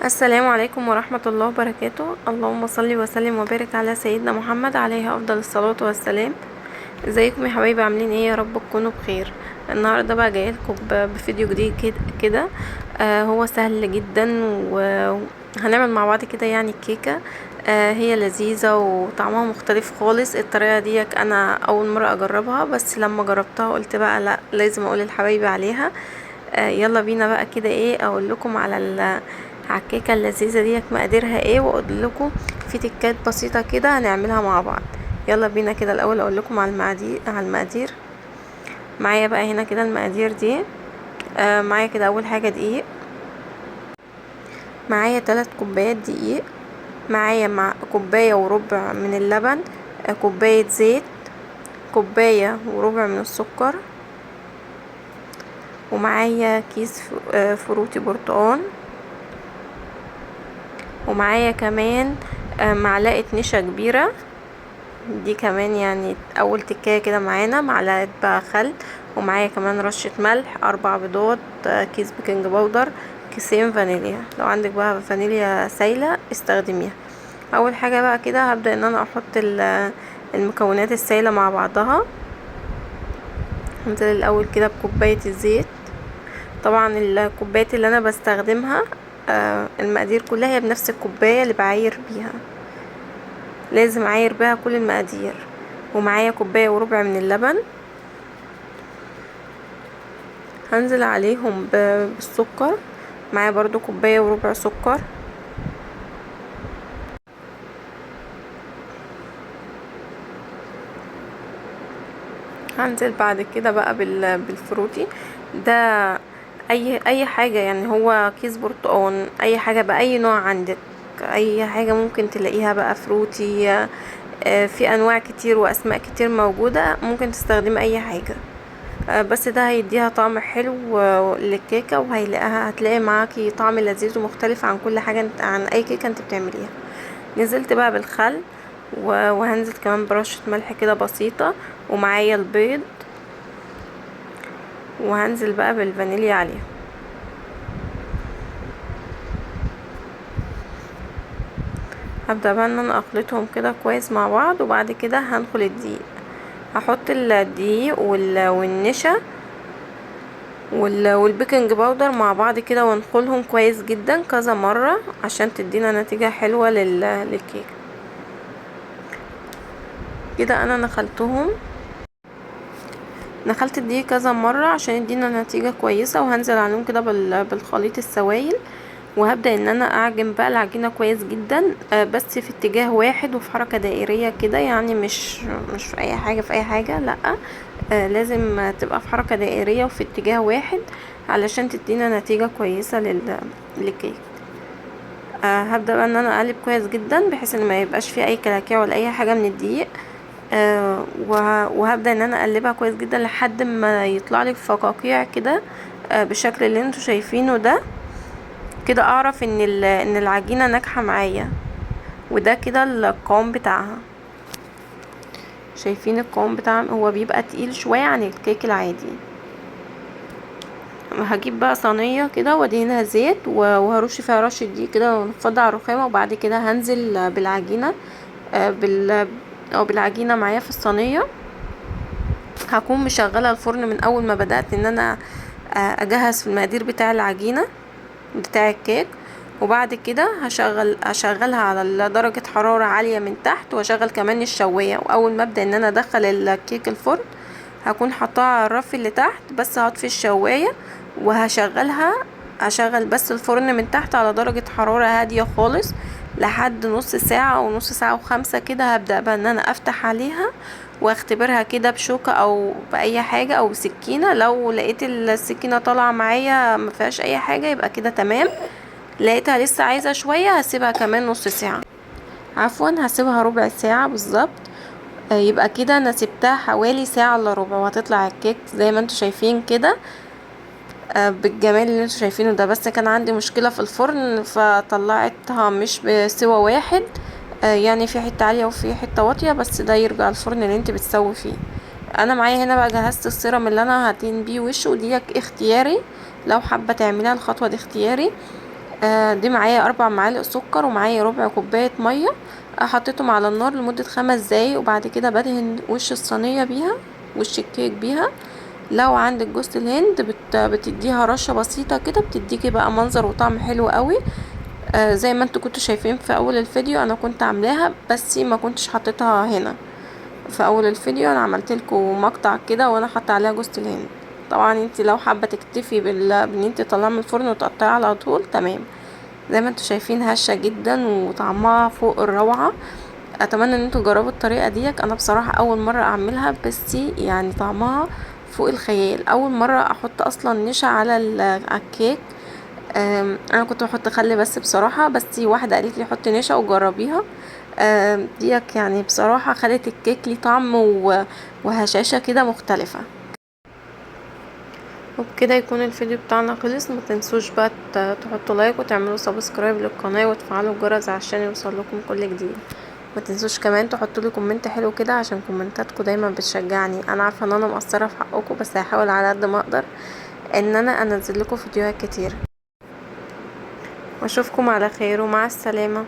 السلام عليكم ورحمة الله وبركاته. اللهم صل وسلم وبارك على سيدنا محمد عليه أفضل الصلاة والسلام. ازيكم يا حبايبي؟ عاملين ايه؟ يا رب تكونوا بخير. النهارده بقى جايلكم بفيديو جديد كده. هو سهل جدا وهنعمل مع بعض كده يعني الكيكة. هي لذيذة وطعمها مختلف خالص. الطريقة دي انا اول مرة اجربها، بس لما جربتها قلت بقى لا، لازم اقول للحبايبي عليها. يلا بينا بقى كده ايه، اقول لكم على على الكيكه اللذيذه ديت مقاديرها ايه، واقول لكم في تكات بسيطه كده هنعملها مع بعض. يلا بينا كده. الاول اقول لكم على المقادير. معايا بقى هنا كده المقادير دي. معايا كده اول حاجه دقيق. معايا 3 كوبايات دقيق. معايا مع كوبايه وربع من اللبن. كوبايه زيت. كوبايه وربع من السكر. ومعايا كيس فروتي برتقان. ومعايا كمان معلقة نشا كبيرة. دي كمان يعني اول تكاية كده. معانا معلقة بقى خل. ومعايا كمان رشة ملح، 4 بيضات، كيس بيكنج باودر، كيسين فانيليا. لو عندك بقى فانيليا سايلة استخدميها. اول حاجة بقى كده هبدأ ان انا احط المكونات السايلة مع بعضها. هنزل الاول كده بكوباية الزيت. طبعا الكوبايات اللي انا بستخدمها المقادير كلها هي بنفس الكوباية اللي بعاير بيها، لازم اعاير بيها كل المقادير. ومعايا كوباية وربع من اللبن. هنزل عليهم بالسكر. معايا برضو كوباية وربع سكر. هنزل بعد كده بقى بالفروتي ده. اي حاجة يعني، هو كيس برتقان، اي حاجة بأي نوع عندك، اي حاجة ممكن تلاقيها بقى فروتي. في انواع كتير واسماء كتير موجودة، ممكن تستخدمي اي حاجة. بس ده هيديها طعم حلو للكيكة، هتلاقي معاكي طعم لذيذ ومختلف عن كل حاجة عن اي كيكة انت بتعمليها. نزلت بقى بالخل وهنزل كمان برشة ملح كده بسيطة. ومعايا البيض. وهنزل بقى بالفانيليا عليها. هبدأ بقى ان انا اخلطهم كده كويس مع بعض، وبعد كده هندخل الدقيق. هحط الدقيق والنشا والبيكنج باودر مع بعض كده، ونخلهم كويس جدا كذا مرة عشان تدينا نتيجة حلوة للكيك. كده انا نخلت الدقيق كذا مرة عشان يدينا نتيجة كويسة. وهنزل عليهم كده بالخليط السوائل. وهبدأ ان انا اعجن بقى العجينة كويس جدا، بس في اتجاه واحد وفي حركة دائرية كده، يعني مش في اي حاجة في اي حاجة، لا. لازم تبقى في حركة دائرية وفي اتجاه واحد علشان تدينا نتيجة كويسة للكيك. هبدأ بقى ان انا اقلب كويس جدا بحيث ان ما يبقاش فيه اي كلاكيع ولا اي حاجة من الدقيق. وهبدأ ان انا اقلبها كويس جدا لحد ما يطلع لي فقاقيع كده، بالشكل اللي انتوا شايفينه ده. كده اعرف ان العجينة ناجحة معايا. وده كده القوام بتاعها. شايفين القوام بتاعها؟ هو بيبقى تقيل شوية عن الكيك العادي. هجيب بقى صينية كده وادهنها زيت وهرش فيها رشة دي كده ونفضي على الرخامة. وبعد كده هنزل بالعجينة او بالعجينة معايا في الصينية. هكون مشغلة الفرن من اول ما بدأت ان انا اجهز في المقادير بتاع العجينة بتاع الكيك. وبعد كده هشغلها على درجة حرارة عالية من تحت، واشغل كمان الشواية. واول ما ابدأ ان انا ادخل الكيك الفرن هكون حطاها على الرف اللي تحت، بس هطفي الشواية هشغل بس الفرن من تحت على درجة حرارة هادية خالص لحد نص ساعة او نص ساعة و5 كده. هبدأ بقى ان انا افتح عليها واختبرها كده بشوكة او باي حاجة او بسكينة. لو لقيت السكينة طالعة معايا ما فيهاش اي حاجة يبقى كده تمام. لقيتها لسه عايزة شوية هسيبها كمان نص ساعة، عفوا هسيبها ربع ساعة بالظبط. يبقى كده انا سبتها حوالي ساعة الا ربع، وهتطلع الكيك زي ما انتوا شايفين كده بالجمال اللي انتوا شايفينه ده. بس كان عندي مشكلة في الفرن فطلعتها مش بسوى واحد، يعني في حتة عالية وفي حتة واطية، بس ده يرجع الفرن اللي انت بتسوي فيه. انا معايا هنا بقى جهزت السيرم اللي انا هدهن بيه وشه، ودي اختياري، لو حابة تعمليها الخطوة دي اختياري. دي معايا 4 معالق سكر ومعايا ربع كوباية مية. حطيتهم على النار لمدة 5 دقايق، وبعد كده بدهن وش الصينية بيها، وش الكيك بيها. لو عندك جوز الهند بتديها رشة بسيطة كده، بتديكي بقى منظر وطعم حلو قوي. زي ما انتوا كنتوا شايفين في اول الفيديو انا كنت عاملاها، بس ما كنتش حطيتها هنا. في اول الفيديو انا عملت لكم مقطع كده وانا حاطه عليها جوز الهند. طبعا انت لو حابه تكتفي بان انت تطلعها من الفرن وتقطعيها على طول تمام. زي ما انتوا شايفين هشة جدا وطعمها فوق الروعه. اتمنى ان انتوا تجربوا الطريقه ديت. انا بصراحه اول مره اعملها، بس يعني طعمها فوق الخيال. اول مره احط اصلا نشا على على الكيك. انا كنت بحط خل بس بصراحه، بس واحده قالت لي حطي نشا وجربيها. ديك يعني بصراحه خلت الكيك ليه طعم وهشاشه كده مختلفه. وبكده يكون الفيديو بتاعنا خلص. ما تنسوش بقى تحطوا لايك وتعملوا سبسكرايب للقناه وتفعلوا الجرس عشان يوصل لكم كل جديد. ما تنسوش كمان تحطوا لي كومنت حلو كده، عشان كومنتاتكم دايما بتشجعني. انا عارفه ان انا مقصره في حقكم، بس هحاول على قد ما اقدر ان انا انزل لكم فيديوهات كتير. واشوفكم على خير ومع السلامه.